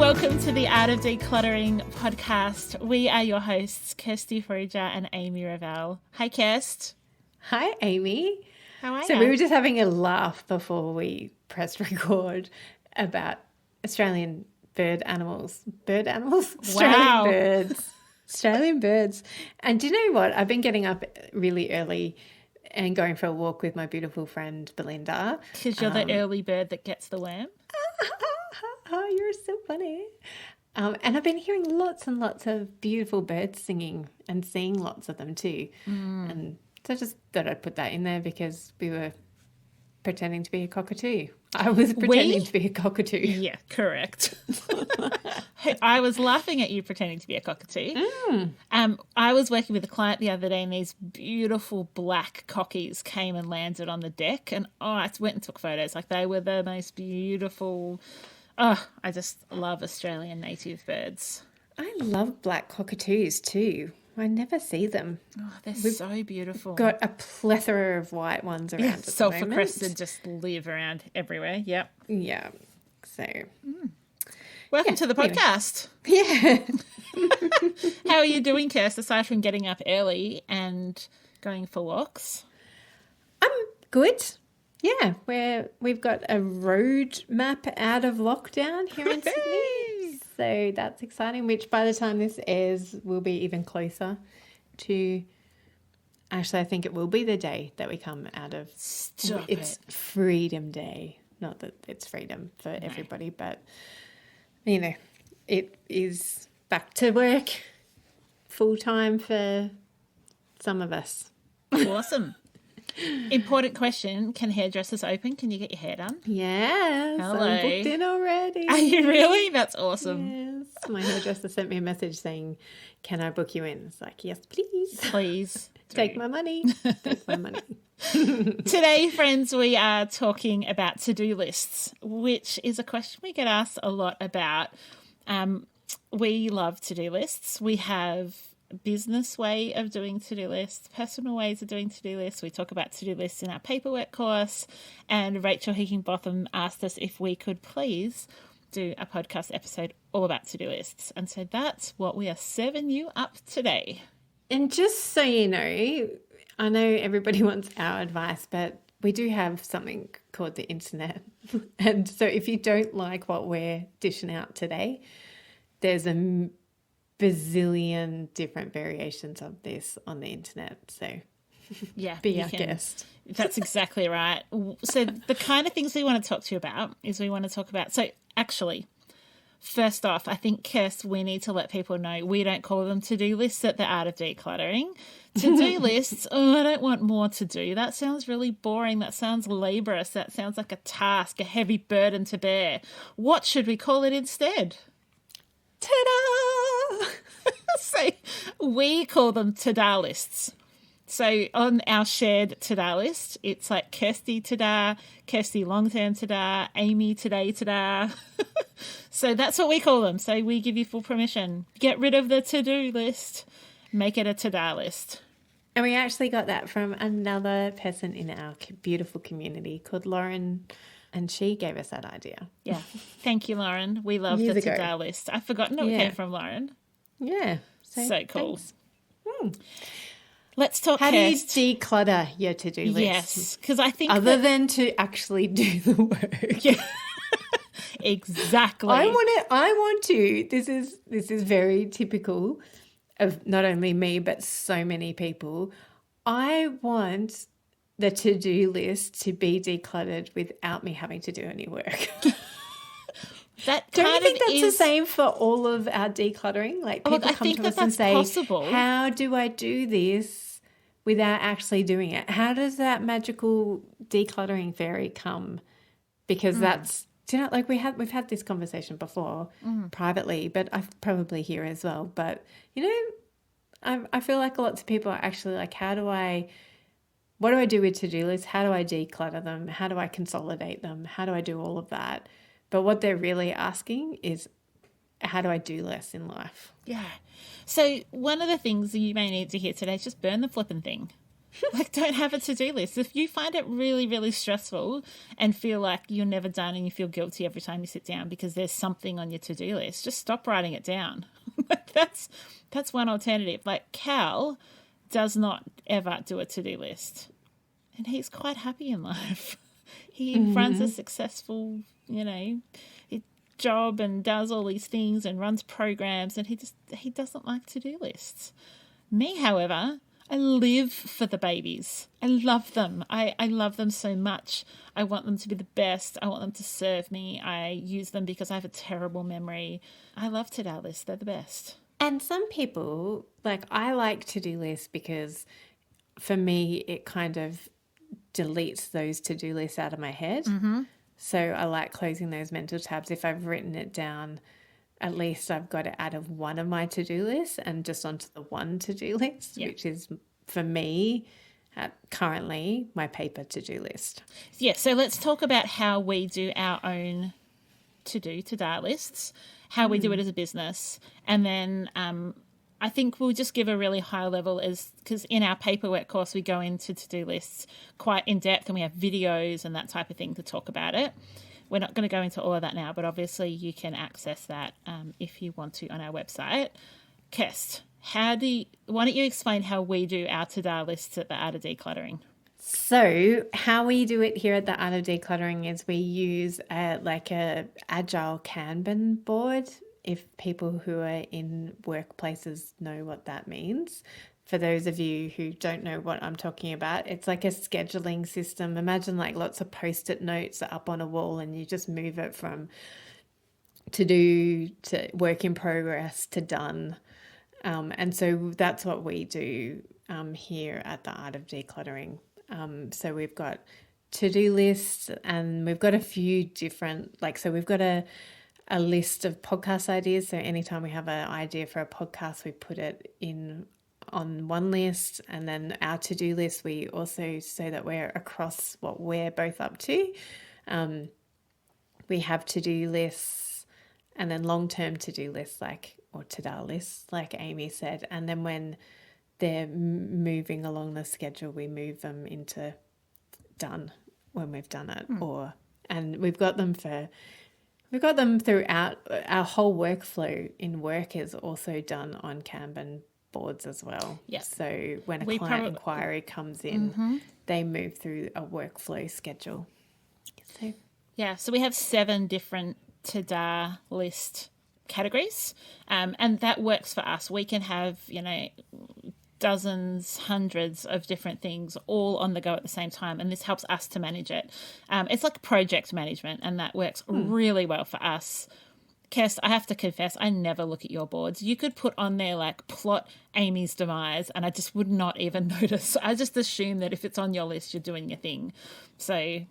Welcome to the Art of Decluttering podcast. We are your hosts, Kirsty and Amy Ravel. Hi, Kirst. Hi, Amy. How are you? So we were just having a laugh before we pressed record about Australian animals. Wow. Australian birds. And do you know what? I've been getting up really early and going for a walk with my beautiful friend Belinda. Because you're the early bird that gets the worm. Oh, you're so funny. And I've been hearing lots and lots of beautiful birds singing and seeing lots of them too. And so I just thought I'd put that in there because we were pretending to be a cockatoo. I was pretending to be a cockatoo. Yeah, correct. I was laughing at you pretending to be a cockatoo. I was working with a client the other day and these beautiful black cockies came and landed on the deck and I went and took photos. Like they were the most beautiful. Oh, I just love Australian native birds. I love black cockatoos too. I never see them. Oh, they're so beautiful. Got a plethora of white ones around at the moment. Sulphur-crested just live around everywhere. Yep. Yeah. So. Welcome to the podcast. Yeah. How are you doing, Kirst, aside from getting up early and going for walks? I'm good. Yeah, we've got a road map out of lockdown here in Sydney. So that's exciting, which by the time this airs will be even closer to... Actually, I think it will be the day that we come out of... It's Freedom Day. Not that it's freedom for everybody, but, you know, it is back to work full-time for some of us. Awesome. Important question. Can hairdressers open? Can you get your hair done? Yes. Hello. I'm booked in already. Are you really? That's awesome. Yes. My hairdresser sent me a message saying, can I book you in? It's like, yes, please. Please. Take my money. Take my money. Today, friends, we are talking about to-do lists, which is a question we get asked a lot about. We love to-do lists. We have business way of doing to-do lists, personal ways of doing to-do lists. We talk about to-do lists in our paperwork course, and Rachel Hickingbotham asked us if we could please do a podcast episode all about to-do lists. And so that's what we are serving you up today. And just so you know, I know everybody wants our advice, but we do have something called the internet. And so if you don't like what we're dishing out today, there's a bazillion different variations of this on the internet. So be our guest. That's exactly right. So the kind of things we want to talk to you about is we want to talk about, so actually, first off, I think, Kirst, we need to let people know we don't call them to-do lists at the Art of Decluttering. To-do lists, I don't want more to do. That sounds really boring. That sounds laborious. That sounds like a task, a heavy burden to bear. What should we call it instead? Ta-da! So we call them to-da lists. So on our shared to-da list, it's like Kirsty to-da, Kirsty long-term to-da, Amy today to-da. So that's what we call them. So we give you full permission. Get rid of the to-do list. Make it a to-da list. And we actually got that from another person in our beautiful community called Lauren, and she gave us that idea. Yeah. Thank you, Lauren. We love the to-do list. I've forgotten it came from Lauren. Yeah. So cool. Let's talk. How do you declutter your to-do list? Yes, because I think than to actually do the work. Yeah. Exactly. I want to. This is very typical of not only me but so many people. I want the to-do list to be decluttered without me having to do any work. Don't you think that's the same for all of our decluttering? Like people come to us and say, possible. How do I do this without actually doing it? How does that magical decluttering fairy come? Because that's, do you know, like we've had this conversation before privately, but I probably here as well. But, you know, I feel like lots of people are actually like, what do I do with to-do lists? How do I declutter them? How do I consolidate them? How do I do all of that? But what they're really asking is, how do I do less in life? Yeah. So one of the things you may need to hear today is just burn the flipping thing. Like, don't have a to-do list. If you find it really, really stressful and feel like you're never done and you feel guilty every time you sit down because there's something on your to-do list, just stop writing it down. That's one alternative. Like, Cal does not ever do a to-do list, and he's quite happy in life. He runs a successful, job and does all these things and runs programs, and he doesn't like to-do lists. Me, however, I live for the babies. I love them. I love them so much. I want them to be the best. I want them to serve me. I use them because I have a terrible memory. I love to-do lists. They're the best. And some people, like, I like to-do lists because for me it kind of deletes those to-do lists out of my head. So I like closing those mental tabs. If I've written it down, at least I've got it out of one of my to-do lists and just onto the one to-do list, which is, for me, currently my paper to-do list. Yeah, so let's talk about how we do our own to-do lists, how we do it as a business, and then I think we'll just give a really high level, because in our paperwork course we go into to-do lists quite in depth and we have videos and that type of thing to talk about it. We're not going to go into all of that now, but obviously you can access that if you want to on our website. Kirst, why don't you explain how we do our to-do lists at the Art of Decluttering? So how we do it here at the Art of Decluttering is we use a agile Kanban board, if people who are in workplaces know what that means. For those of you who don't know what I'm talking about, it's like a scheduling system. Imagine like lots of Post-it notes up on a wall and you just move it from to do to work in progress to done. And so that's what we do here at the Art of Decluttering. So we've got to-do lists and we've got a few different, so we've got a list of podcast ideas. So anytime we have an idea for a podcast, we put it in on one list, and then our to-do list, we also, so that we're across what we're both up to, we have to-do lists and then long-term to-do lists, or to-do lists, like Amy said, and then when they're moving along the schedule, we move them into done when we've done it. And we've got them throughout. Our whole workflow in work is also done on Kanban boards as well. Yeah. So when a client inquiry comes in, they move through a workflow schedule. So we have 7 different to-do list categories, and that works for us. We can have, dozens, hundreds of different things all on the go at the same time, and this helps us to manage it. It's like project management, and that works really well for us. Kirst, I have to confess, I never look at your boards. You could put on there plot Amy's demise, and I just would not even notice. I just assume that if it's on your list, you're doing your thing. So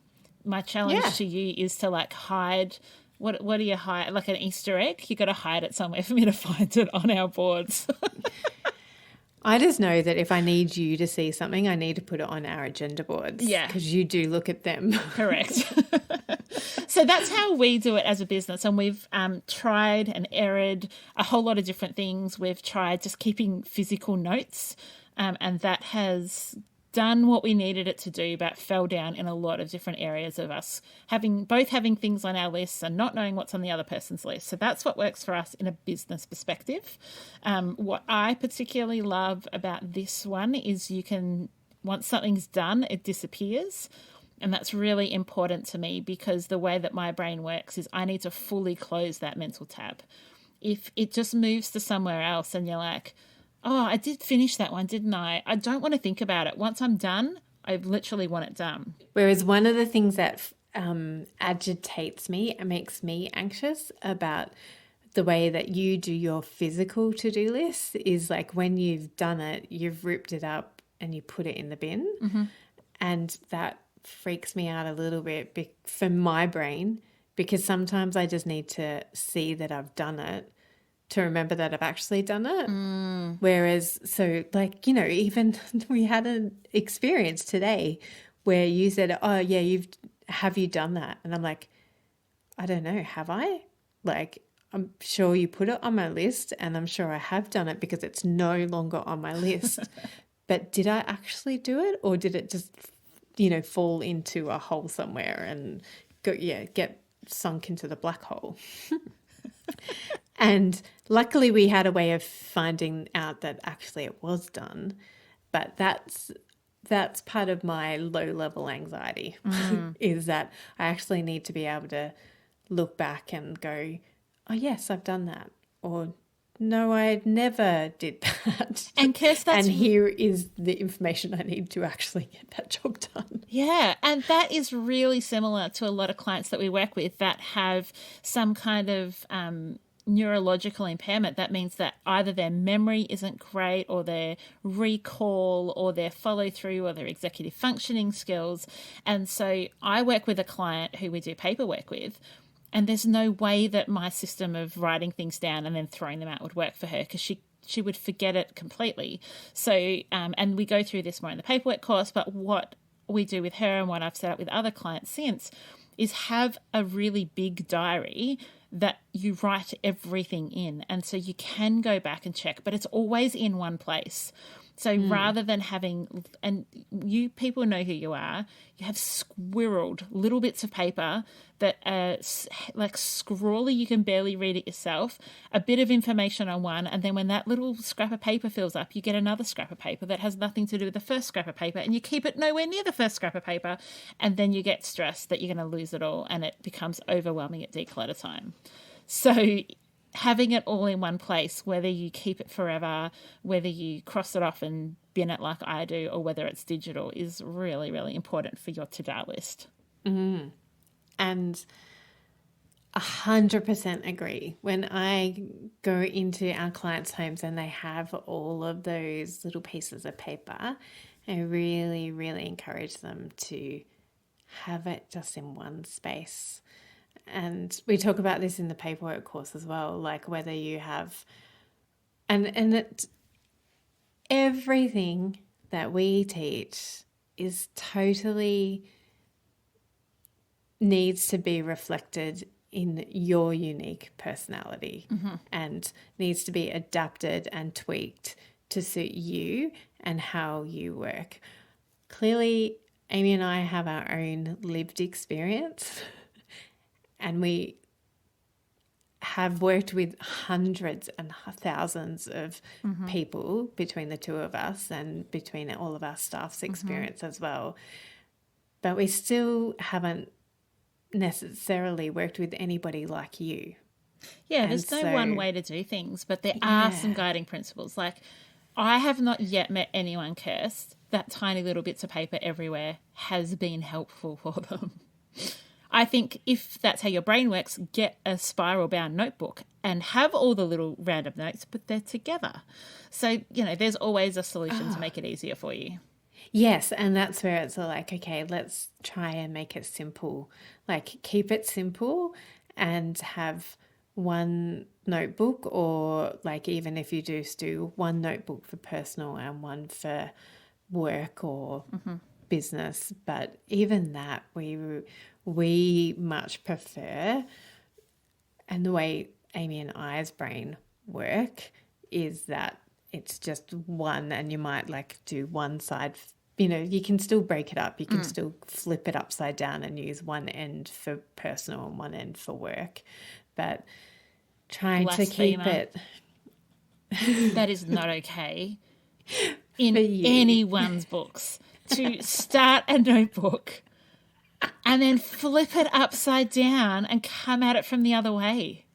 my challenge to you is to hide. What do you hide? Like an Easter egg? You got to hide it somewhere for me to find it on our boards. I just know that if I need you to see something, I need to put it on our agenda boards. Yeah. Because you do look at them. Correct. So that's how we do it as a business. And we've tried and erred a whole lot of different things. We've tried just keeping physical notes, and that has done what we needed it to do, but fell down in a lot of different areas of us having things on our lists and not knowing what's on the other person's list. So that's what works for us in a business perspective. What I particularly love about this one is once something's done, it disappears. And that's really important to me, because the way that my brain works is I need to fully close that mental tab. If it just moves to somewhere else and you're like, oh, I did finish that one, didn't I? I don't want to think about it. Once I'm done, I literally want it done. Whereas one of the things that agitates me and makes me anxious about the way that you do your physical to-do list is when you've done it, you've ripped it up and you put it in the bin. And that freaks me out a little bit for my brain, because sometimes I just need to see that I've done it to remember that I've actually done it. Whereas, even we had an experience today where you said, oh yeah, have you done that? And I'm like, I don't know, have I? I'm sure you put it on my list and I'm sure I have done it, because it's no longer on my list. but did I actually do it, or did it just, fall into a hole somewhere and get sunk into the black hole? And luckily we had a way of finding out that actually it was done. But that's part of my low level anxiety is that I actually need to be able to look back and go, oh yes, I've done that. Or no, I never did that. And Kirst, and here is the information I need to actually get that job done. Yeah, and that is really similar to a lot of clients that we work with that have some kind of neurological impairment. That means that either their memory isn't great, or their recall, or their follow through, or their executive functioning skills. And so I work with a client who we do paperwork with, and there's no way that my system of writing things down and then throwing them out would work for her, because she would forget it completely. So, and we go through this more in the paperwork course, but what we do with her and what I've set up with other clients since is have a really big diary that you write everything in. And so you can go back and check, but it's always in one place. So rather than having, and you people know who you are, you have squirreled little bits of paper that are like scrawly, you can barely read it yourself, a bit of information on one, and then when that little scrap of paper fills up, you get another scrap of paper that has nothing to do with the first scrap of paper, and you keep it nowhere near the first scrap of paper, and then you get stressed that you're going to lose it all, and it becomes overwhelming at declutter time. So having it all in one place, whether you keep it forever, whether you cross it off and bin it like I do, or whether it's digital, is really, really important for your to-do list. And 100% agree. When I go into our clients' homes and they have all of those little pieces of paper, I really, really encourage them to have it just in one space. And we talk about this in the paperwork course as well, like whether you have, and that everything that we teach is totally needs to be reflected in your unique personality and needs to be adapted and tweaked to suit you and how you work. Clearly, Amy and I have our own lived experience. And we have worked with hundreds and thousands of people between the two of us and between all of our staff's experience as well. But we still haven't necessarily worked with anybody like you. Yeah, and there's no one way to do things, but there are some guiding principles. Like, I have not yet met anyone, Kirst, that tiny little bits of paper everywhere has been helpful for them. I think if that's how your brain works, get a spiral bound notebook and have all the little random notes, but they're together. So, there's always a solution to make it easier for you. Yes, and that's where it's like, okay, let's try and make it simple. Like, keep it simple and have one notebook, or like even if you just do one notebook for personal and one for work or business. But even that, we much prefer, and the way Amy and I's brain work is that it's just one, and you might like do one side, you can still break it up. You can still flip it upside down and use one end for personal and one end for work. But trying to keep it. That is not okay in anyone's books to start a notebook and then flip it upside down and come at it from the other way.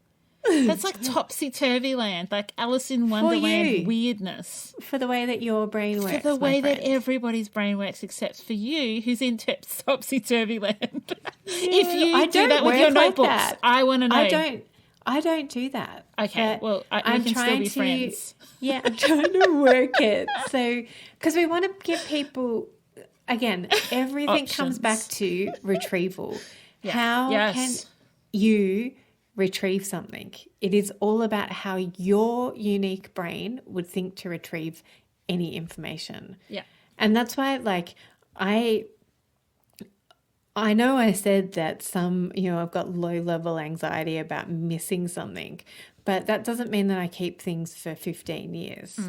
That's like topsy-turvy land, like Alice in Wonderland weirdness. For the way that your brain works. For the way that everybody's brain works except for you, who's in topsy-turvy land. If you do that with your notebooks, I want to know. I don't do that. Okay, well, we can still be friends. Yeah, I'm trying to work it. So, because we want to give people, again, everything comes back to retrieval. Yeah. How can you retrieve something? It is all about how your unique brain would think to retrieve any information. Yeah. And that's why, like, I know I said that I've got low-level anxiety about missing something, but that doesn't mean that I keep things for 15 years.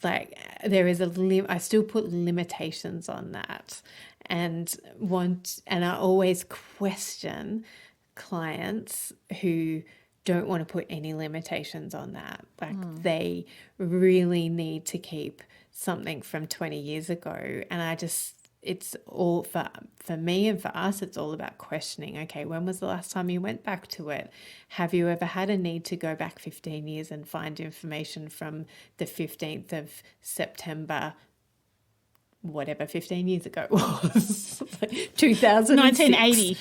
like there is I still put limitations on that, and I always question clients who don't want to put any limitations on that. Like they really need to keep something from 20 years ago. And it's all for me and for us, it's all about questioning. Okay, when was the last time you went back to it? Have you ever had a need to go back 15 years and find information from the 15th of September, whatever 15 years ago was, 2006. 1980.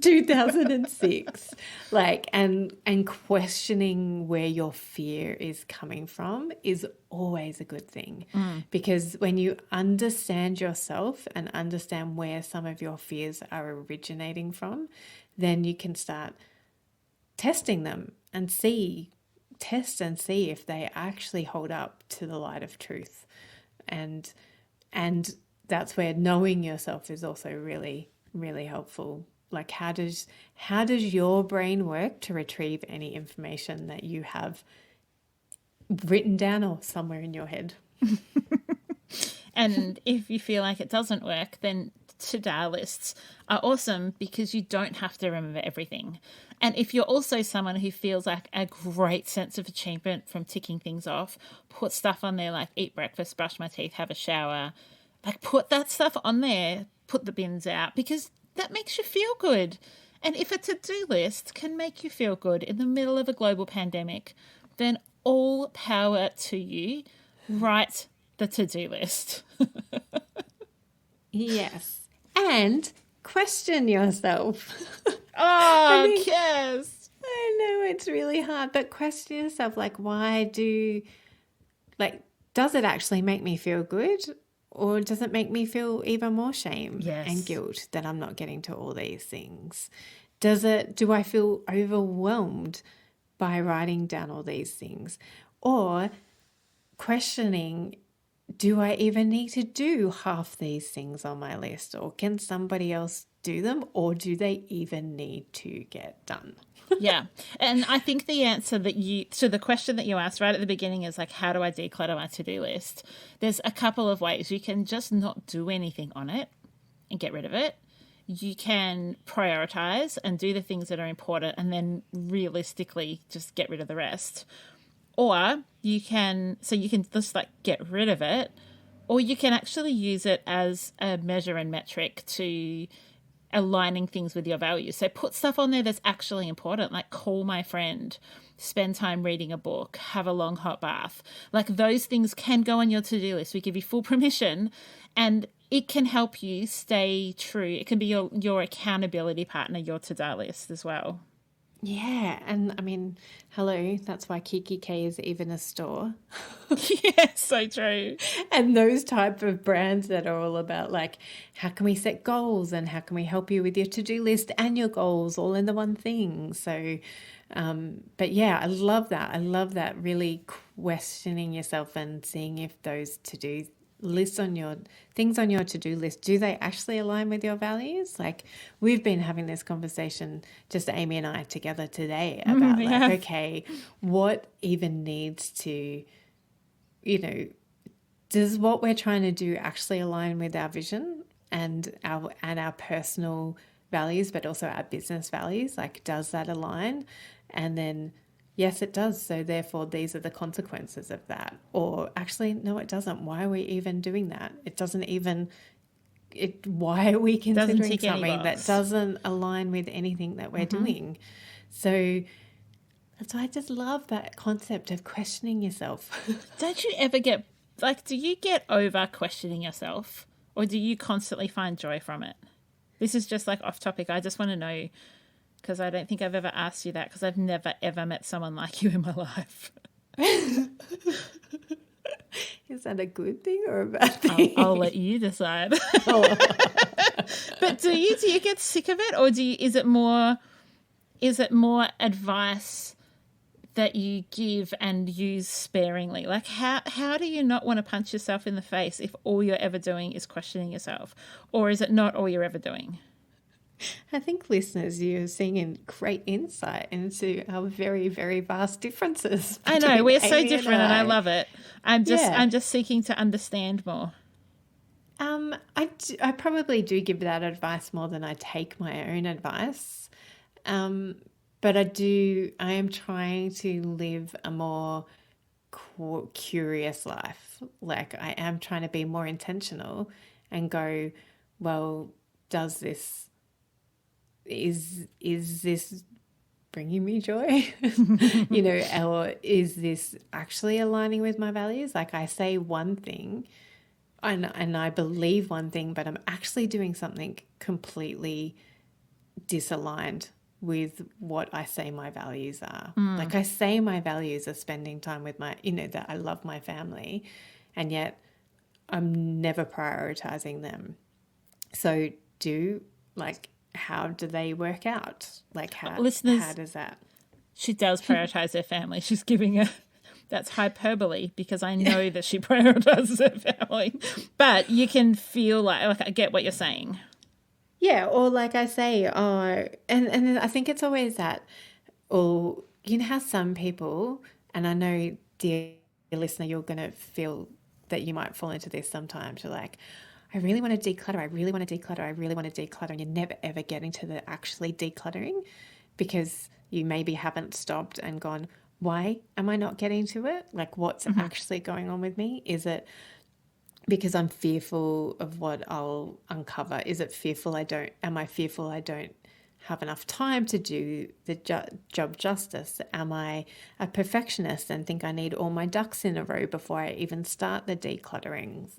2006, like, and questioning where your fear is coming from is always a good thing, because when you understand yourself and understand where some of your fears are originating from, then you can start testing them and test and see if they actually hold up to the light of truth. And that's where knowing yourself is also really, really helpful. Like, how does your brain work to retrieve any information that you have written down or somewhere in your head? And if you feel like it doesn't work, then to-do lists are awesome because you don't have to remember everything. And if you're also someone who feels like a great sense of achievement from ticking things off, put stuff on there like eat breakfast, brush my teeth, have a shower. Like, put that stuff on there, put the bins out, because that makes you feel good. And if a to-do list can make you feel good in the middle of a global pandemic, then all power to you. Write the to-do list. Yes. And question yourself. Oh, yes. I know it's really hard, but question yourself, like, does it actually make me feel good? Or does it make me feel even more shame and guilt that I'm not getting to all these things? Do I feel overwhelmed by writing down all these things? Or questioning, do I even need to do half these things on my list? Or can somebody else do them? Or do they even need to get done? Yeah. And I think the answer to the question that you asked right at the beginning is like, how do I declutter my to-do list? There's a couple of ways. You can just not do anything on it and get rid of it. You can prioritize and do the things that are important and then realistically just get rid of the rest. Or you can just like get rid of it, or you can actually use it as a measure and metric to aligning things with your values. So put stuff on there that's actually important, like call my friend, spend time reading a book, have a long hot bath. Like, those things can go on your to-do list. We give you full permission, and it can help you stay true. It can be your accountability partner, your to-do list as well. Yeah, and I mean, hello, that's why Kiki K is even a store. Yeah, so true. And those type of brands that are all about, like, how can we set goals and how can we help you with your to-do list and your goals all in the one thing. So, but yeah, I love that. I love that, really questioning yourself and seeing if those to-do lists on your things on your to-do list, do they actually align with your values? Like, we've been having this conversation, just Amy and I together today, about like, okay, what even needs to, does what we're trying to do actually align with our vision and our personal values, but also our business values? Like, does that align? And then yes, it does. So therefore, these are the consequences of that. Or actually, no, it doesn't. Why are we even doing that? It doesn't even. Why are we considering something that doesn't align with anything that we're doing? So that's why I just love that concept of questioning yourself. Don't you ever do you get over questioning yourself, or do you constantly find joy from it? This is just like off topic. I just want to know, because I don't think I've ever asked you that, because I've never, ever met someone like you in my life. Is that a good thing or a bad thing? I'll let you decide. But do you get sick of it, or is it more advice that you give and use sparingly? Like, how do you not want to punch yourself in the face if all you're ever doing is questioning yourself? Or is it not all you're ever doing? I think listeners, you're seeing a great insight into our very, very vast differences. I know, we're so Amy different and I love it. I'm Yeah. just seeking to understand more. I probably do give that advice more than I take my own advice. But I am trying to live a more curious life. Like I am trying to be more intentional and go, well, is this bringing me joy? Or is this actually aligning with my values? Like I say one thing and I believe one thing, but I'm actually doing something completely disaligned with what I say my values are. Like I say my values are spending time with that I love my family, and yet I'm never prioritizing them. So how do they work out? Like Listeners, how does that? she does prioritize her family. She's giving that's hyperbole because I know that she prioritizes her family. But you can feel like I get what you're saying. Yeah, or like I say, and I think it's always that, or you know how some people, and I know, dear listener, you're going to feel that you might fall into this sometimes. You're like, I really want to declutter, I really want to declutter, I really want to declutter, and you're never ever getting to the actually decluttering because you maybe haven't stopped and gone, why am I not getting to it? Like what's actually going on with me? Is it because I'm fearful of what I'll uncover? Is it fearful am I fearful I don't have enough time to do the job justice? Am I a perfectionist and think I need all my ducks in a row before I even start the decluttering?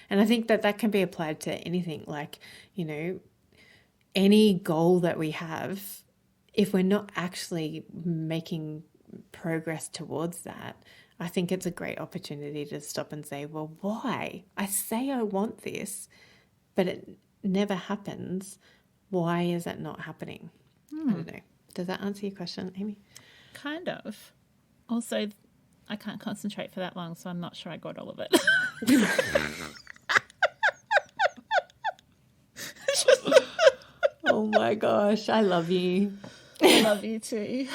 And I think that can be applied to anything, any goal that we have, if we're not actually making progress towards that, I think it's a great opportunity to stop and say, well, why? I say I want this, but it never happens. Why is it not happening? I don't know. Does that answer your question, Amy? Kind of. Also, I can't concentrate for that long, so I'm not sure I got all of it. Oh my gosh, I love you. I love you too.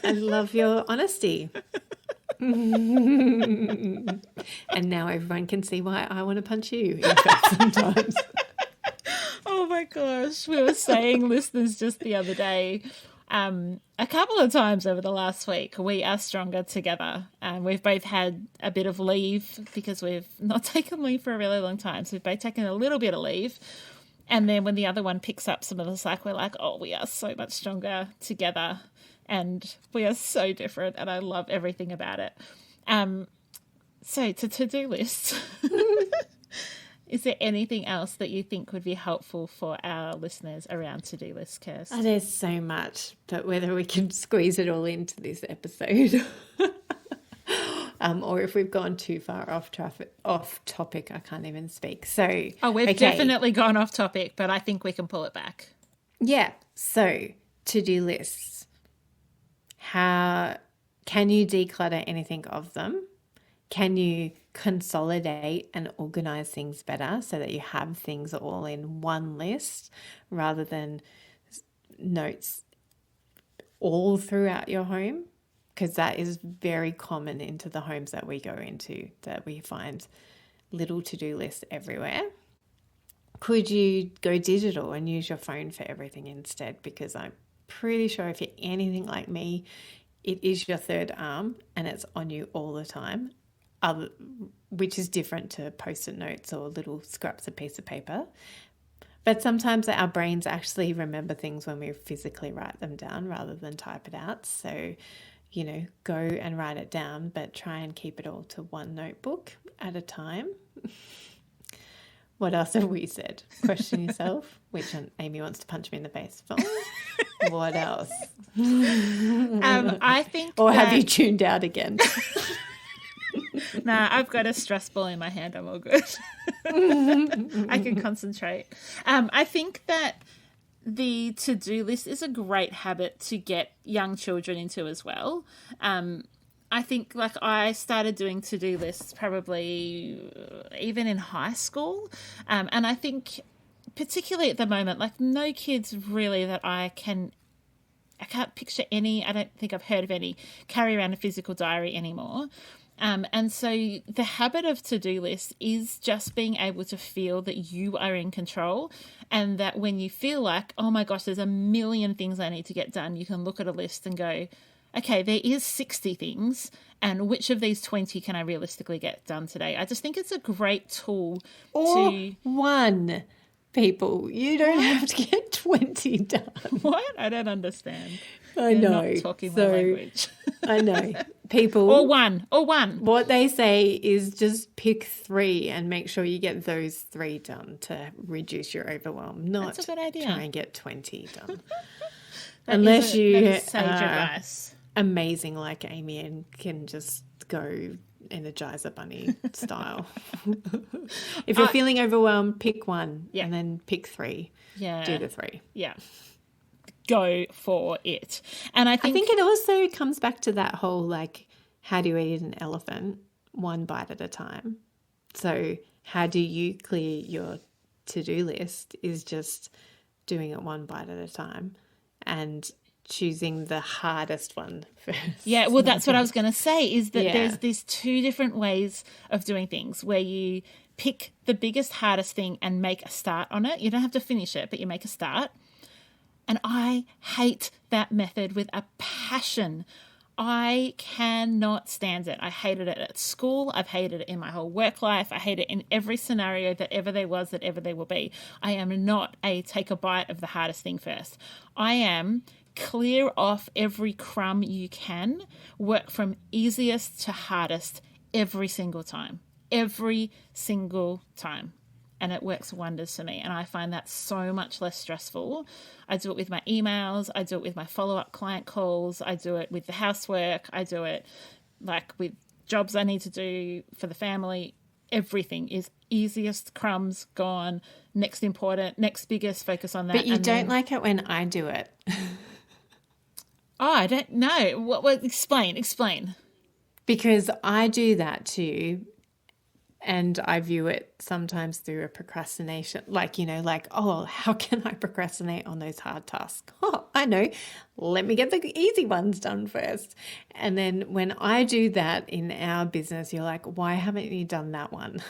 I love your honesty. And now everyone can see why I want to punch you in fact sometimes. Oh my gosh. We were saying, listeners, just the other day, a couple of times over the last week, we are stronger together. We've both had a bit of leave because we've not taken leave for a really long time. So we've both taken a little bit of leave. And then when the other one picks up some of the slack, we're like, oh, we are so much stronger together. And we are so different. And I love everything about it. So to-do list. Is there anything else that you think would be helpful for our listeners around to-do lists, Kirst? Oh, there's so much, but whether we can squeeze it all into this episode or if we've gone too far off topic, I can't even speak. So, we've definitely gone off topic, but I think we can pull it back. Yeah. So, to-do lists. How can you declutter anything of them? Can you consolidate and organize things better so that you have things all in one list rather than notes all throughout your home? Because that is very common into the homes that we go into, that we find little to-do lists everywhere. Could you go digital and use your phone for everything instead? Because I'm pretty sure if you're anything like me, it is your third arm and it's on you all the time, which is different to post-it notes or little scraps of piece of paper. But sometimes our brains actually remember things when we physically write them down rather than type it out. So, go and write it down, but try and keep it all to one notebook at a time. What else have we said? Question yourself, which Amy wants to punch me in the face for. What else? I think Or have you tuned out again? Nah, I've got a stress ball in my hand. I'm all good. I can concentrate. I think that the to-do list is a great habit to get young children into as well. I think I started doing to-do lists probably even in high school. And I think particularly at the moment, like no kids really that I can't picture any, I don't think I've heard of any, carry around a physical diary anymore. And so the habit of to-do lists is just being able to feel that you are in control, and that when you feel like, oh my gosh, there's a million things I need to get done, you can look at a list and go, okay, there is 60 things, and which of these 20 can I realistically get done today? I just think it's a great tool to... one, people. You don't have to get 20 done. What? I don't understand. I You're know. not talking my language. I know. People. Or one. What they say is just pick 3 and make sure you get those 3 done to reduce your overwhelm. Not That's a good idea. try and get 20 done. That Unless is you that is sage advice. Amazing like Amy and can just go Energizer Bunny style. If you're feeling overwhelmed, pick 1 and then pick 3. Yeah. Do the 3. Yeah. Go for it. And I think it also comes back to that whole like, how do you eat an elephant? One bite at a time. So how do you clear your to-do list is just doing it one bite at a time and choosing the hardest one first. Yeah, well, that's what I was going to say, is that there's these 2 different ways of doing things where you pick the biggest, hardest thing and make a start on it. You don't have to finish it, but you make a start. And I hate that method with a passion. I cannot stand it. I hated it at school. I've hated it in my whole work life. I hate it in every scenario that ever there was, that ever there will be. I am not a take a bite of the hardest thing first. I am clear off every crumb you can, work from easiest to hardest every single time. Every single time. And it works wonders for me. And I find that so much less stressful. I do it with my emails. I do it with my follow-up client calls. I do it with the housework. I do it like with jobs I need to do for the family. Everything is easiest, crumbs, gone, next important, next biggest, focus on that. But you don't like it when I do it. Oh, I don't know. What explain. Because I do that too. And I view it sometimes through a procrastination, like, oh, how can I procrastinate on those hard tasks? Oh, I know. Let me get the easy ones done first. And then when I do that in our business, you're like, why haven't you done that one?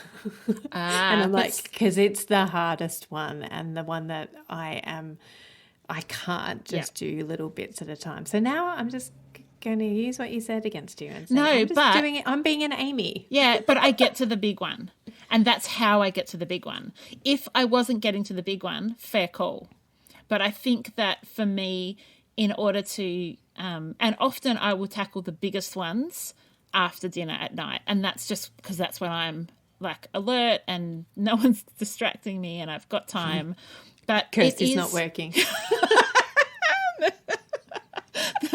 And I'm like, because it's the hardest one and the one that I can't just do little bits at a time. So now I'm just going to use what you said against you and say, I'm just doing it. I'm being an Amy. Yeah, but I get to the big one. And that's how I get to the big one. If I wasn't getting to the big one, fair call. But I think that for me, in order to, and often I will tackle the biggest ones after dinner at night. And that's just because that's when I'm like alert and no one's distracting me and I've got time. But Kirsty's not working.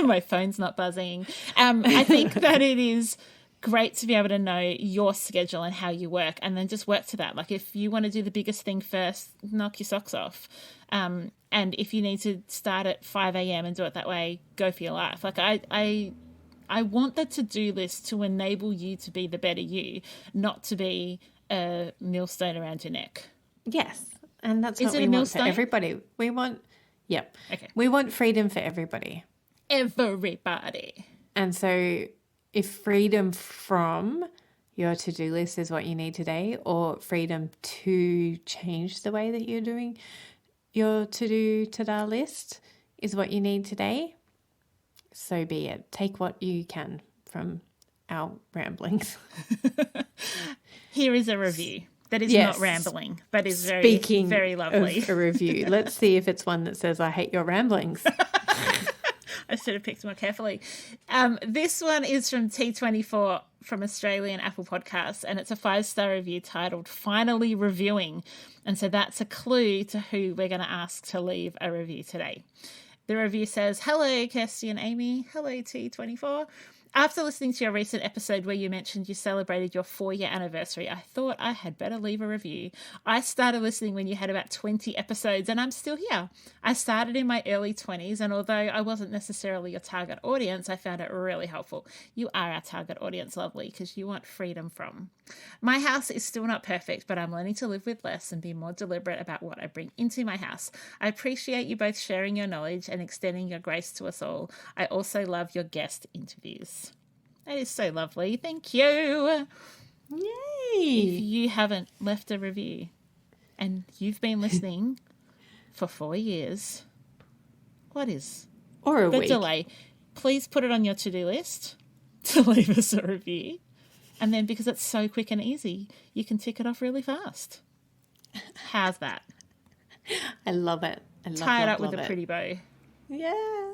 My phone's not buzzing. I think that it is great to be able to know your schedule and how you work and then just work to that. Like if you want to do the biggest thing first, knock your socks off. And if you need to start at 5 a.m. and do it that way, go for your life. Like I want the to-do list to enable you to be the better you, not to be a millstone around your neck. Yes. And that's what we want for everybody. We want freedom for everybody. Everybody. And so if freedom from your to-do list is what you need today, or freedom to change the way that you're doing your to-do list is what you need today, so be it. Take what you can from our ramblings. Here is a review that is not rambling, but is Speaking very lovely. Of a review, let's see if it's one that says, I hate your ramblings. I should have picked more carefully. This one is from T24 from Australian Apple Podcasts, and it's a 5-star review titled Finally Reviewing. And so that's a clue to who we're going to ask to leave a review today. The review says, hello, Kirsty and Amy. Hello, T24. After listening to your recent episode where you mentioned you celebrated your 4-year anniversary, I thought I had better leave a review. I started listening when you had about 20 episodes and I'm still here. I started in my early 20s and although I wasn't necessarily your target audience, I found it really helpful. You are our target audience, lovely, because you want freedom from. My house is still not perfect, but I'm learning to live with less and be more deliberate about what I bring into my house. I appreciate you both sharing your knowledge and extending your grace to us all. I also love your guest interviews. That is so lovely. Thank you. Yay. If you haven't left a review and you've been listening for 4 years, what is or a the week delay? Please put it on your to-do list to leave us a review. And then because it's so quick and easy, you can tick it off really fast. How's that? I love it. Tie it up with a pretty bow. Yeah.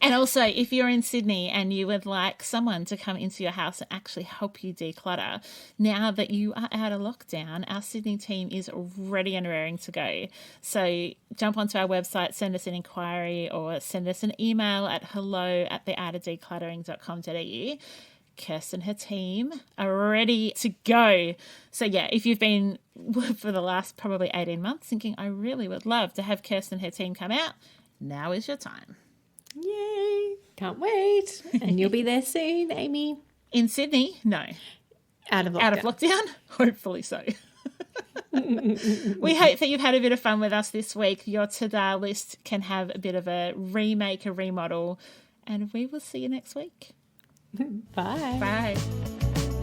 And also, if you're in Sydney and you would like someone to come into your house and actually help you declutter, now that you are out of lockdown, our Sydney team is ready and raring to go. So jump onto our website, send us an inquiry or send us an email at hello@theartofdecluttering.com.au. Kirsten and her team are ready to go. So yeah, if you've been for the last probably 18 months thinking, I really would love to have Kirsten and her team come out, now is your time. Yay. Can't wait. And you'll be there soon, Amy. In Sydney? No. Out of lockdown. Out of lockdown? Hopefully so. We hope that you've had a bit of fun with us this week. Your to-do list can have a bit of a remake, a remodel, and we will see you next week. Bye. Bye.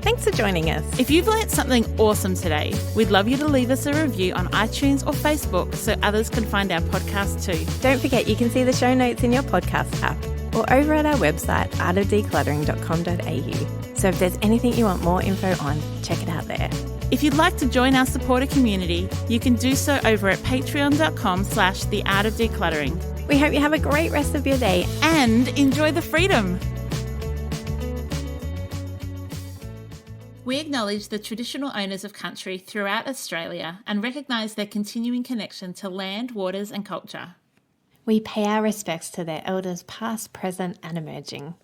Thanks for joining us. If you've learnt something awesome today, we'd love you to leave us a review on iTunes or Facebook so others can find our podcast too. Don't forget you can see the show notes in your podcast app or over at our website, artofdecluttering.com.au. So if there's anything you want more info on, check it out there. If you'd like to join our supporter community, you can do so over at patreon.com/theartofdecluttering. We hope you have a great rest of your day And enjoy the freedom. We acknowledge the traditional owners of country throughout Australia and recognise their continuing connection to land, waters and culture. We pay our respects to their elders past, present and emerging.